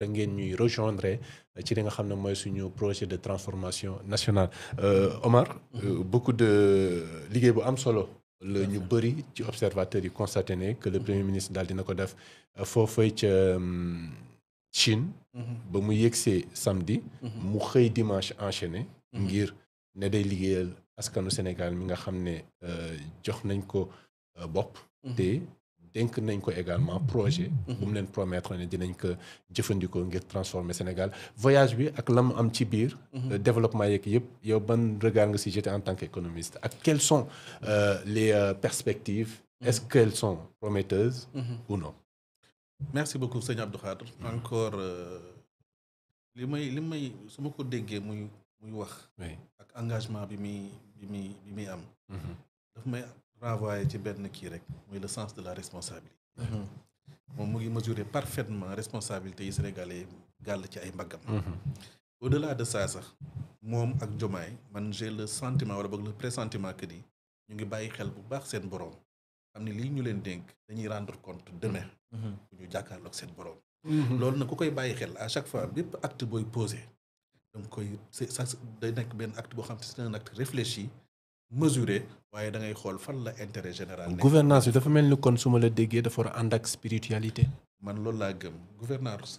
da ngeen ñuy rejoindre ci li nga xam ne mooy suñu projet de transformation nationale. Omar. Beaucoup de liggéey bu am solo. la ñu bëri ci observateurs yi constaté ne que le premier ministre daal dina ko def foofay ca Chine. ba mu yegsee samedi. mu xëy dimanche enchaîné. ngir ne day liggéeyal askanu Sénégal mi nga xam ne jox nañ ko bopp. te dénk nañ ko également projet. bu mu leen promettre ne dinañ ko jëfandikoo ngir transformer Sénégal voyage bi ak la mu am ci biir. développement yeeg yëpp yow ban regard nga si jeter en tant qu'économiste ak quelles sont les perspectives. est-ce qu'elles sont prometteuses. ou non. merci beaucoup sëñ Abdou Khadre encore li may su ma ko déggee muy wax. ak engagement bi muy am. daf may renvoyer ci benn kii rek muy le sens de la responsabilité. moom mu ngi mesurer parfaitement responsabilité yi sénégalais gàll ci ay mbaggam. au-delà de ça sax moom ak Diomaye man j'ai le sentiment wala boog le pressentiment que ni ñu ngi bàyyi xel bu baax seen borom xam ni lii ñu leen dénk dañuy rendre compte demain. bu ñu jàkkaarloog seen borom. loolu nag ku koy bàyyi xel à chaque fois bépp acte booy posé donc ça day nekk benn acte boo xam ne c'est un acte réfléchi. mesuré waaye da ngay xool fan la intérêt général. gouvernance bi dafa mel ni kon su ma la déggee dafa war a ànd ak spiritualité. man loolu laa gëm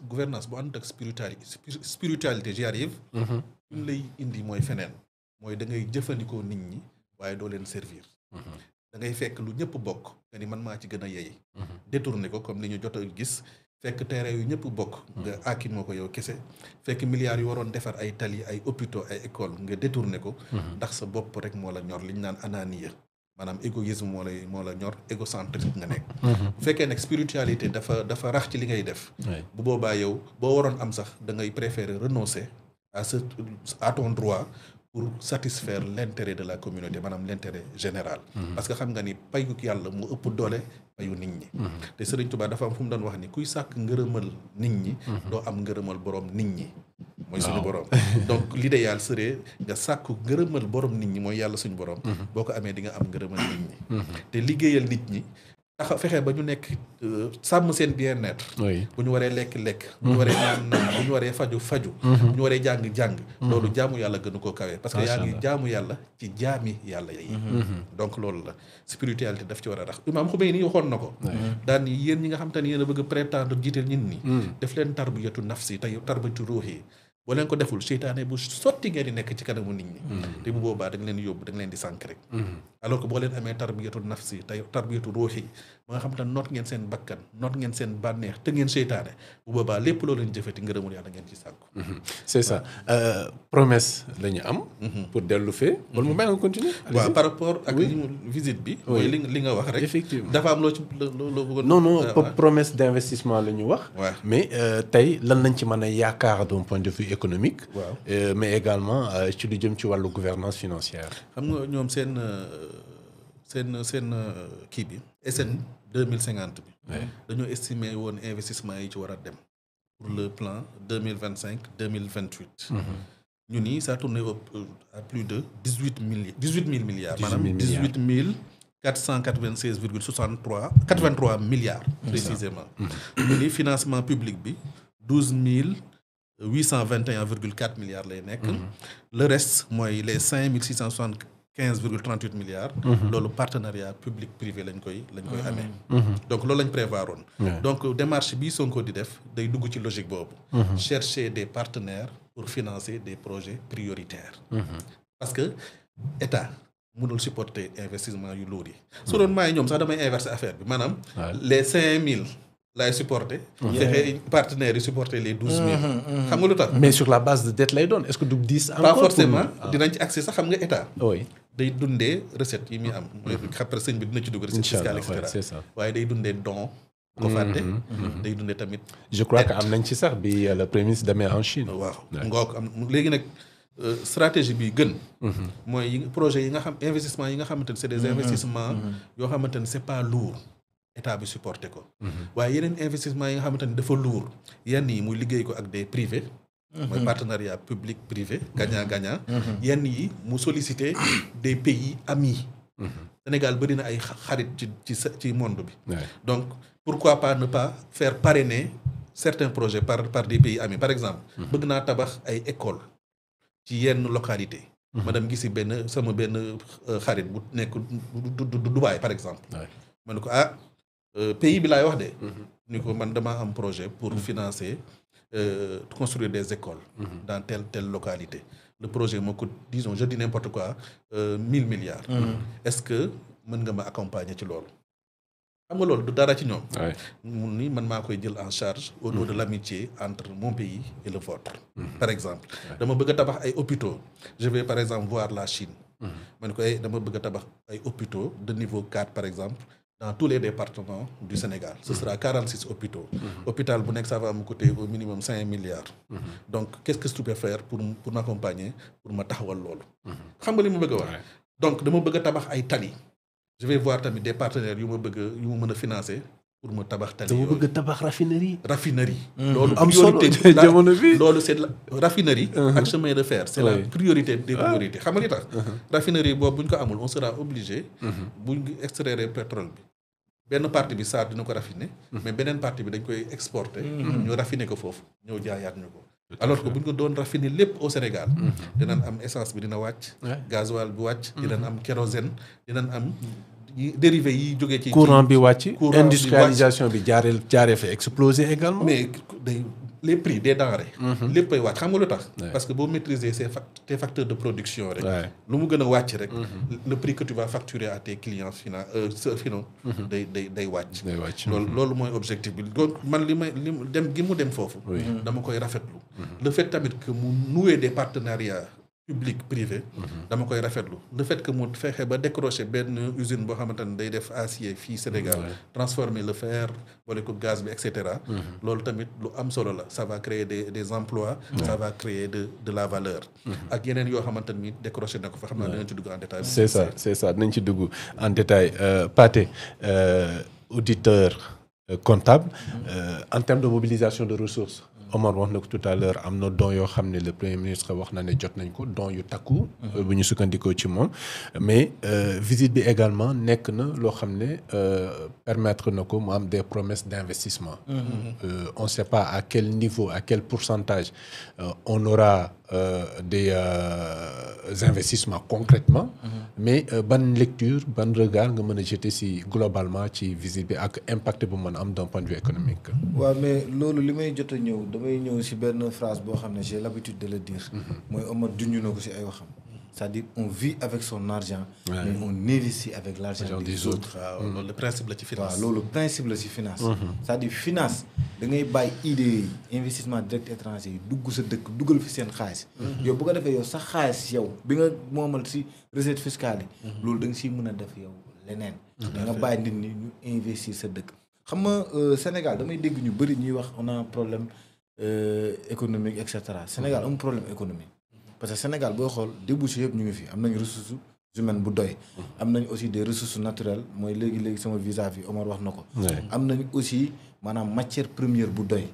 gouvernance bu ànd ak spiritualité j'y arrive. ñu lay indi mooy feneen. mooy da ngay jëfandikoo nit ñi waaye doo leen servir. da ngay fekk lu ñëpp bokk nga ni man maa ci gën a yey. détourné ko comme ni ñu jot a gis. fekk terrain yu ñëpp bokk nga àkki moo ko yow kese fekk milliards yu waroon defar ay tali ay hôpitaux ay école nga détourné ko ndax sa bopp rek moo la ñor li ñu naan ananiya maanaam égoïsme moo la ñor égocentrique nga nekk bu fekkee nag spiritualité dafa rax ci li ngay def bu boobaa yow boo waroon am sax da ngay préférer renoncer à ton droit pour satisfaire l'intérêt de la communauté maanaam l'intérêt général. parce que xam nga ni payu yàlla mu ëpp doole payu nit ñi. te Serigne Touba dafa am fu mu doon wax ni kuy sàkk ngërëmal nit ñi. doo am ngërëmal borom nit ñi. mooy suñu borom. donc l'idéal serait nga sàkku ngërëmal borom nit ñi mooy yàlla suñu borom. boo ko amee di nga am ngërëmal nit ñi. te liggéeyal nit ñi. fexe ba ñu nekk sàmm seen bien-être. bu ñu waree lekk bu ñu waree naan bu ñu waree faju bu ñu waree jàng loolu jaamu yàlla gënu koo kawee parce que yaa ngi jaamu yàlla ci jaami yàlla yi. donc loolu la spiritualité daf ci war a rax Imaam Khomeini waxoon na ko. daan ni yéen ñi nga xam te ne yéen a bëgg a prétendre jiiteel nit ñi. def leen tarbiyatu nafsi tey tarbiyatu ruuhi boo leen ko deful seytaane bu sotti ngeen di nekk ci kanamu nit ñi. te bu boobaa da nga leen yóbbu da nga leen di sànk rek. alors que boo leen amee tarbiyatu nafsi tey tarbiyatu ruuhi ba nga xam te noot ngeen seen bakkan noot ngeen seen bànneex te ngeen seytaane bu boobaa lépp loo leen jëfati ngërëmul yàlla ngeen ci sànku. c'est ça promesse la ñu am. pour dellu fee. wala mu may nga continuer. waaw par rapport ak visite bi. mooy li nga wax rek. effectivement dafa am loo bëggoon. non promesse d'investissement la ñu wax. waaw mais tey lan lañ ci mën a yaakaar d'un point de vue économique. waaw mais également ci lu jëm ci wàllu gouvernance financière. xam nga ñoom seen kii bi SN 2050 bi. dañoo estimer woon investissement yi ci war a dem. pour le plan 2025-2028. ñu ni ça tourne à plus de 18 000 milliards. maanaam 83 milliards. précisément. ñu ni financement public bi 821,4 milliards lay nekk. le reste mooy les 5675,38 milliards. loolu partenariat public privé lañ koy amee. donc loolu lañ prévoir woon. donc démarche bi Sonko di def day dugg ci logique boobu. chercher des partenaires pour financer des projets prioritaires. parce que état mënul supporter investissement yu lourd yi. su doon maay ñoom sax damay inverser affaire bi maanaam. les 5000. laay supporter. fexe partenaires yi supporter les 12 000. xam nga lu tax. mais sur la base de dette lay doon est-ce que du 10 encore pas forcément dinañ ci accès sax xam nga état. oui day dundee recette yi muy am. mooy après sëñ bi dina ci dugg recette fiscale et cetera. c'est ça waaye day dundee don. bu ko fàtte. day dundee tamit. je crois que am nañ ci sax bi le premier ministre demee en Chine. waaw ngoog am léegi nag stratégie bi gën. mooy projet yi nga xam investissement yi nga xamante ne c'est des investissements. yoo xamante ne c'est pas lourd. état bi supporté ko. waaye yeneen investissement yi nga xamante ni dafa lourd yenn yi muy liggéey ko ak des privés. mooy partenariat public privé gagnant-gagnant. yenn yi mu solliciter des pays amis. Sénégal bëri na ay xarit ci monde bi. donc pourquoi pas ne pas faire parrainer certains projets par des pays amis par exemple. bëgg naa tabax ay école ci yenn localité ma dem gisi sama benn xarit bu nekk Dubaï par exemple. ma ne ko pays bi laay wax de. ni ko man damaa am projet pour financer construire des écoles. dans telle localité. le projet moo coûte disons je dis n'importe quoi 1000 milliards. est-ce que mën nga ma accompagner ci loolu. xam nga loolu du dara ci ñoom. mun ni man maa koy jël en charge au nom de l'amitié entre mon pays et le vôtre. par exemple dama bëgg a tabax ay hôpitaux je vais par exemple voir la Chine. man ko dama bëgg a tabax ay hôpitaux de niveau 4 par exemple dans tous les départements du Sénégal ce sera 46 hôpitaux. hôpital bu nekk ça va me coûter au minimum 5 milliards. donc qu'est-ce que tu peux faire pour m'accompagner pour ma taxawal loolu. xam nga li ma bëgg a wax. donc dama bëgg a tabax ay tali. je vais voir tamit des partenaires yu ma mën a financer pour ma tabax tali yooyu. dama bëgg a tabax raffinerie. loolu am solo jamono bi loolu c'est la raffinerie. ak chemin de fer c'est la priorité des priorités xam nga li tax. raffinerie boobu bu ñu ko amul on sera obligé. bu ñu extraire pétrole bi. benn partie bi SAR dina ko raffiner. mais beneen partie bi dañ koy exporter. ñu raffiner ko foofu ñëw jaayaat ñu ko. alors que bu ñu ko doon raffiner lépp au Sénégal. dinañ am essence bi dina wàcc. gasoil bi wàcc. dinañ am kérosène dinañ am dérivé yi jógee ci. courant bi wàcc. industrialisation bi jaaree fa exploser également. mais les prix des denrées. léppay wàcc xam nga lu tax. parce que boo maîtriser tes facteurs de production rek. lu mu gën a wàcc rek. le prix que tu vas facturer à tes clients finaux. day wàcc. loolu mooy objectif bi donc man li dem gi mu dem foofu. dama koy rafetlu. le fait tamit que mu nouer des partenariats public privé. dama koy rafetlu le fait que mu fexe ba décrocher benn usine boo xamante ne day def acier fii Sénégal. transformer le fer wala ko gaz bi et cetera. loolu tamit lu am solo la ça va créer des emplois. ça va créer de la valeur. ak yeneen yoo xamante ni décrocher na ko fa xam naa dinañ ci dugg en détail. c'est ça dinañ ci dugg en détail Pathé auditeur comptable en termes de mobilisation de ressources. Omar wax na ko tout à l'heure am na don yoo xam ne le premier ministre wax na ne jot nañ ko don yu takku. bu ñu sukkandikoo ci moom. mais visite bi également nekk na loo xam ne permettre na ko mu am des promesses d'investissement. on ne sait pas à quel niveau à quel pourcentage on aura des investissements concrètement. mais ban lecture ban regard nga mën a jeter si globalement ci visite bi ak impact bu mën a am d'un point de vue économique. waaw mais loolu li may jot a ñëw damay ñëw si benn phrase boo xam ne j'ai l'habitude de le dire. mooy Omar junj na ko si ay waxam. c'est-à-dire on vit avec son argent. mais on investit avec l'argent des autres. waaw loolu le principe la ci finance. waaw loolu principe la ci finance. c'est-à-dire finance da ngay bàyyi idée yi investissement direct étranger yi dugg sa dëkk dugal fi seen xaalis. yow bu ko defee yow sa xaalis yow bi nga moomal ci recette fiscale yi. loolu da nga siy mën a def yow leneen. da nga bàyyi nit ñi ñu investir sa dëkk. xam nga Sénégal damay dégg ñu bëri ñuy wax on a un problème économique et cetera Sénégal amul problème économique. parce que Sénégal booy xool débouché yëpp ñu ngi fi am nañ ressources humaines bu doy. am nañ aussi des ressources naturelles mooy léegi sama vis-à-vis Omar wax na ko. am nañ aussi maanaam matière première bu doy.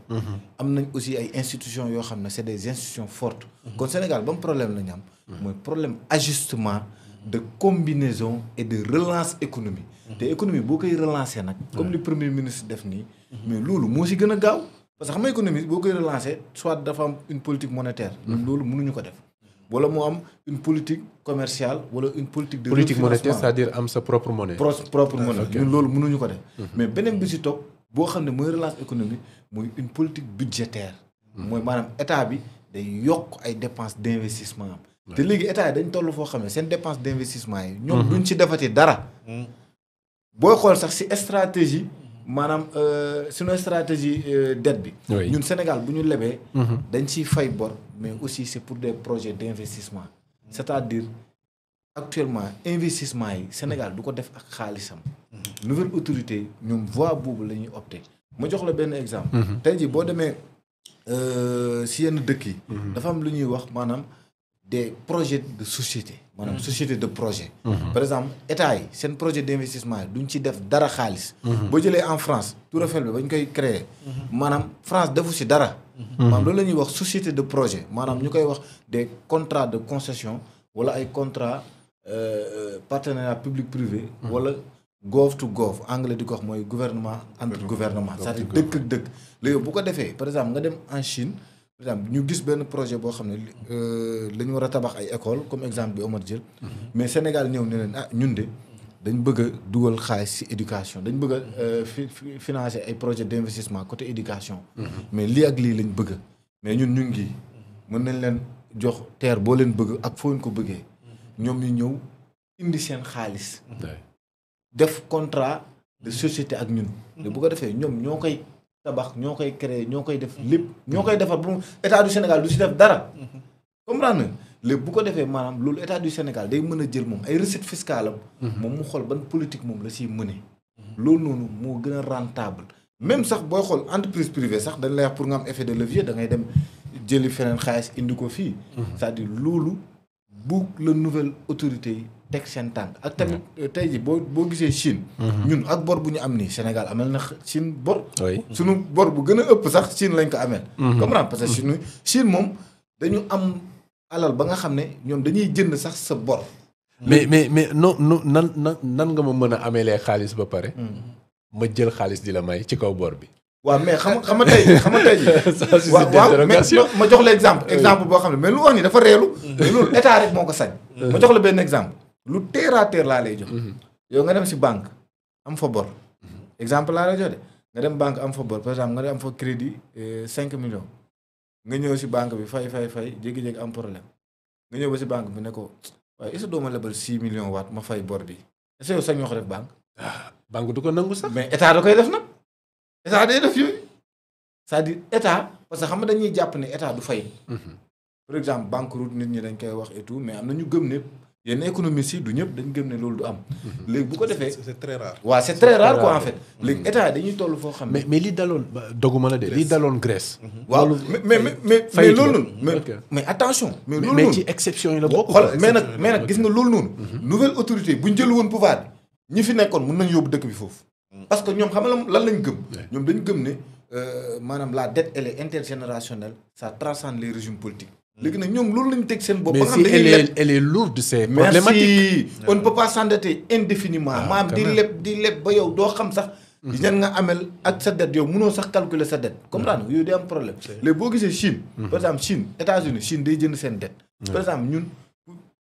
am nañ aussi ay institutions yoo xam ne c'est des institutions fortes. kon Sénégal ba mu problème la ñu am. mooy problème ajustement de combinaison et de relance économique. te économie boo koy relancer nag. comme li premier ministre def nii. mais loolu moo si gën a gaaw. parce que xam nga économie boo koy relancer soit dafa am une politique monétaire. loolu mënuñu ko def. wala moo am une politique commerciale wala une politique de politique monétaire c'est-à-dire am sa propre monnaie. propre monnaie ñun loolu mënuñu ko def. mais beneen bi si topp boo xam ne mooy relance économique mooy une politique budgétaire. mooy maanaam état bi day yokk ay dépenses d'investissement am. te léegi état yi dañ toll foo xam ne seen dépenses d'investissement yi. ñoom duñ ci defati dara. booy xool sax si stratégie. maanaam suñu stratégie dette bi. ñun Sénégal bu ñu lebee. dañ ciy fay bor mais aussi c'est pour des projets d'investissement. c'est-à-dire actuellement investissement yi Sénégal du ko def ak xaalisam. nouvelle autorité ñoom voie boobu la ñuy opter. ma jox la benn exemple. tey jii boo demee si yenn dëkk yi. dafa am lu ñuy wax maanaam des projets de société. maanaam société de projet. par exemple état yi seen projet d'investissement yi duñ ci def dara xaalis. boo jëlee en France Tour Eiffel bi ba ñu koy créer. maanaam France defu ci dara. maanaam loolu la ñuy wax société de projet maanaam ñu koy wax des contrats de concession wala ay contrats partenariat public privé. wala gouv to gouv anglais di ko wax mooy gouvernement entre gouvernement c'est-à-dire dëkk ak dëkk léegi bu ko defee par exemple nga dem en Chine par exemple ñu gis benn projet boo xam ne la ñu war a tabax ay école comme exemple bi Omar jël mais Sénégal ñëw ne leen ñun de dañ bëgg a dugal xaalis ci éducation dañ bëgg a financer ay projet d'investissement côté éducation mais lii ak lii lañ bëgg mais ñun ñu ngi mën nañ leen jox terre boo leen bëgg ak foo leen ko bëggee ñoom ñu ñëw indi seen xaalis def contrat de société ak ñun te bu ko defee ñoom ñoo koy tabax ñoo koy créer ñoo koy def lépp ñoo koy defar ba mu état du Sénégal du si def dara comprendre nga léegi bu ko defee maanaam loolu état du Sénégal day mën a jël moom ay recette fiscale am moom mu xool ban politique moom la siy mëne loolu noonu moo gën a rentable même sax booy xool entreprise privée sax dañ lay wax pour nga am effet de levier da ngay dem jëli feneen xaalis indi ko fii c'est-à-dire loolu bu la nouvelle autorité yi teg seen tànk ak tamit tey ji boo gisee Chine ñun ak bor bu ñu am nii Sénégal amel na Chine bor suñu bor bu gën a ëpp sax Chine lañ ko amel comprendre parce que Chine moom dañu am alal ba nga xam ne ñoom dañuy jënd sax sa bor mais non nan nga ma mën a ameelee xaalis ba pare ma jël xaalis di la may ci kaw bor bi waaw mais xam nga tey ji waaw mais ma jox la exemple boo xam ne mais lu wax ni dafa reelu mais loolu état rek moo ko sañ ma jox la benn exemple lu terre à terre laa lay jox yow nga dem si banque am fa bor exemple laa lay jox de nga dem banque am fa bor par exemple nga dem am fa crédit 5 millions nga ñëw si banque bi fay jékki-jékki am problème nga ñëw ba si banque bi ne ko waaye est-ce que doo ma lebal 6 millions waat ma fay bor bi est-ce que yow sañ ñoo ko def banque banque du ko nangu sax mais état da koy def nag état day def yooyu c'est-à-dire état parce que xam nga dañuy jàpp ne état du fay par exemple banqueroute nit ñi dañ koy wax et tout mais am na ñu gëm ne yenn économistes yi du ñëpp dañ gëm ne loolu du am léegi bu ko defee c'est très rare waaw c'est très rare quoi en fait léegi état dañuy toll foo xam ne mais li daloon doguma la de li daloon Grèce waaw mais loolu noonu mais attention mais loolu noonu mais ci exception yi la bokk xool mais nag gis nga loolu noonu nouvelle autorité bu ñu jël woon pouvoir bi ñi fi nekkoon mën nañu yóbbu dëkk bi foofu parce que ñoom xam nga lan lañ gëm ñoom dañu gëm ne maanaam la dette elle est intergénérationnelle ça transcende les régimes politiques léegi nag ñoom loolu lañu teg seen bopp. mais si elle est lourde c'est problématique. Merci. On ne peut pas s'endetter indéfiniment. maanaam di leb ba yow doo xam sax. ñan nga amel ak sa dette yow mënoo sax calculer sa dette. comprendre yooyu day am problème. léegi boo gisee Chine. par exemple Chine États-Unis Chine day jënd seen dette. par exemple ñun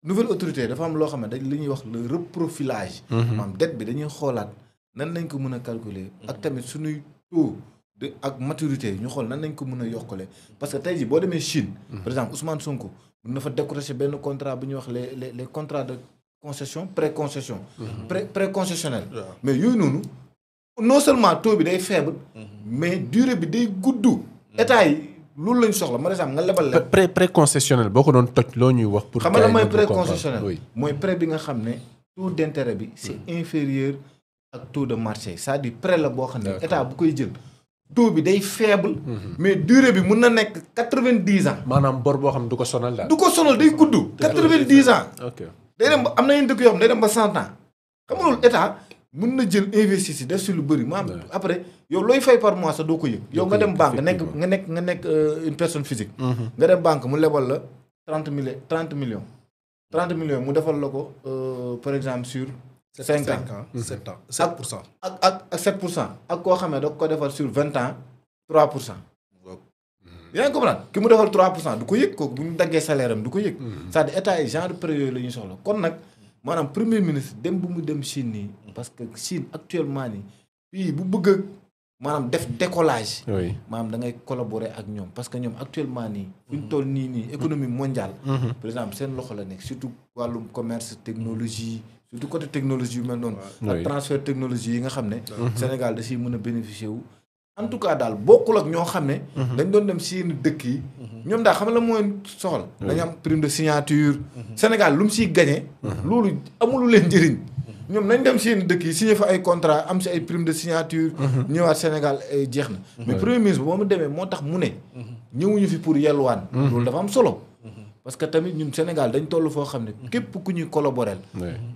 nouvelle autorité dafa am loo xam ne dañ li ñuy wax le reprofilage. maanaam dette bi dañuy xoolaat nan lañ ko mën a calculer. ak tamit suñuy taux. ak maturité ñu xool nan nañ ko mën a yokkale parce que tey jii boo demee Chine. par exemple Ousmane Sonko mën na fa décrocher benn contrat bu ñuy wax les contrats de concession pré-concession. pré-concessionnel. mais yooyu noonu non seulement taux bi day faible. mais durée bi day gudd. état yi loolu lañ soxla par exemple nga lebal la. pré-concessionnel boo ko doon toj loo ñuy wax. pour xam nga la mooy pré-concessionnel mooy prêt bi nga xam ne taux d'intérêt bi c'est inférieur ak taux de marché c'est-à-dire prêt la boo xam ne état bu koy jël. taux bi day faible. mais durée bi mun na nekk 90 ans. maanaam bor boo xam ne du ko sonal daal. du ko sonal day gudd. 90 ans. ok day dem ba am na yenn dëkk yoo xam ne day dem ba 100 ans. xam nga loolu état mun na jël investir si def si lu bëri maanaam après yow looy fay par mois sax doo ko yëg. yow nga dem banque nga nekk une personne physique. nga dem banque mu lebal la 30 millions. 30 millions mu defal la ko par exemple sur. 5 ans 7 ans 7%. ak 7%. ak koo xam ne da ko defal sur 20 ans 3%. yaa ngi comprendre ki mu defal 3% du ko yëg kooku bu ñu daggee salaire am du ko yëg. c'est-à-dire état yi genre prêt yooyu la ñuy soxla kon nag maanaam premier ministre dem bu mu dem Chine nii. parce que Chine actuellement nii fii bu bëgg a maanaam def décollage. oui maanaam da ngay collaborer ak ñoom parce que ñoom actuellement nii. fu ñu toll nii économie mondiale. par exemple seen loxo la nekk surtout wàllum commerce technologie. surtout côté technologie yu mel noonu. ak transfert technologie yi nga xam ne. Sénégal da siy mën a bénéficier wu. en tout cas daal bokkul ak ñoo xam ne. dañ doon dem si yenn dëkk yi. ñoom daal xam la mooy soxla. dañu am prime de signature. Sénégal lu mu siy gagné. loolu amulu leen njëriñ. ñoom nañ dem si yenn dëkk yi signé fa ay contrat am si ay prime de signature. ñëwaat Sénégal jeex na. mais premier ministre boo mu demee moo tax mu ne. ñëwuñu fi pour yelwaan. loolu dafa am solo. parce que tamit ñun Sénégal dañ toll foo xam ne képp ku ñuy collaborer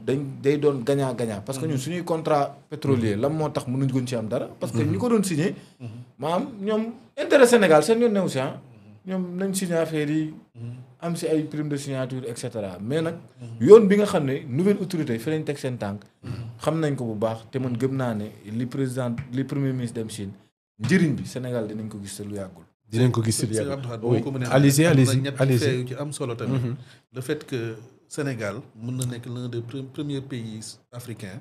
day doon gagnant gagnant parce que ñun suñuy contrat pétrolier lan moo tax mënuñ ko ci am dara parce que ñi ko doon signé maanaam ñoom intérêt Sénégal seen yoon new si ñoom nañ signé affaire yi am si ay prime de signature et cetera mais nag yoon bi nga xam ne nouvelle autorité fi lañ teg seen tànk xam nañ ko bu baax te man gëm naa ne li premier ministre dem Chine njëriñ bi Sénégal dinañ ko gis te lu yàggul. dinañ ko gis te lu yàggul oui allez-y allez-y ci am solo tamit. le fait que Sénégal mën na nekk l'un des premiers pays africains.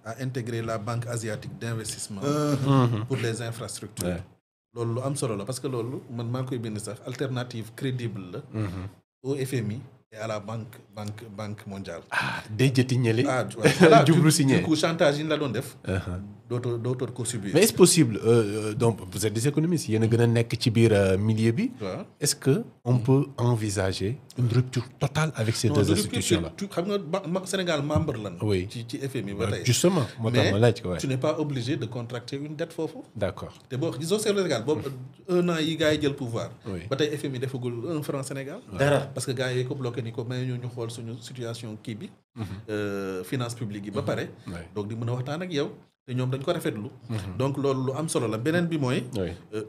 à intégrer la Banque asiatique d'investissement. pour les infrastructures. loolu lu am solo la parce que loolu man maa ngi koy bind sax alternative crédible la. au FMI et à la banque mondiale. day jëti ñële. voilà jublu si ñële du coup chantage yi ñu la doon def. dootoo ko subir. mais est-ce possible donc vous êtes des économistes yéen a gën a nekk ci biir milieu bi. est-ce que on peut envisager une rupture totale avec ces deux institutions là. xam nga Sénégal membre lan. oui ci FMI ba tey. justement moo tax ma laaj ko mais tu n'es pas obligé de contracter une dette foofu. d'accord te boo gisoo Sénégal boobu 1 an yi gars yi jël pouvoir. ba tey FMI defagul 1 franc Sénégal. dara parce que gars yi ko bloqué ni ko may ñu xool suñu situation kii bi. finance publique yi ba pare. donc di mën a waxtaan ak yow. te ñoom dañ ko rafetlu. donc loolu lu am solo la beneen bi mooy.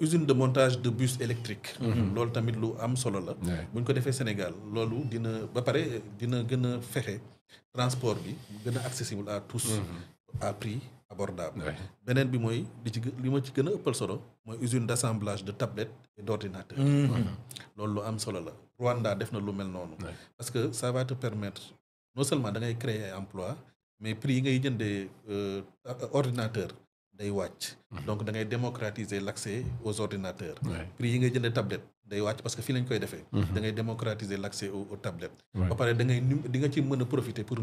usine de montage de bus électrique. loolu tamit lu am solo la. bu ñu ko defee Sénégal loolu dina ba pare dina gën a fexe transport bi gën a accessible à tous. à prix abordable. beneen bi mooy li ma ci gën a ëppal solo mooy usine d'assemblage de tablettes et d'ordinateurs. loolu lu am solo la Rwanda def na lu mel noonu. parce que ça va te permettre non seulement da ngay créer emploi mais prix yi ngay jëndee ordinateur day wàcc. donc da ngay démocratiser l'accès aux ordinateurs. prix yi ngay jëndee tablette day wàcc parce que fii lañ koy defee. da ngay démocratiser l'accès aux tablettes. ba pare da ngay di nga ci mën a profiter pour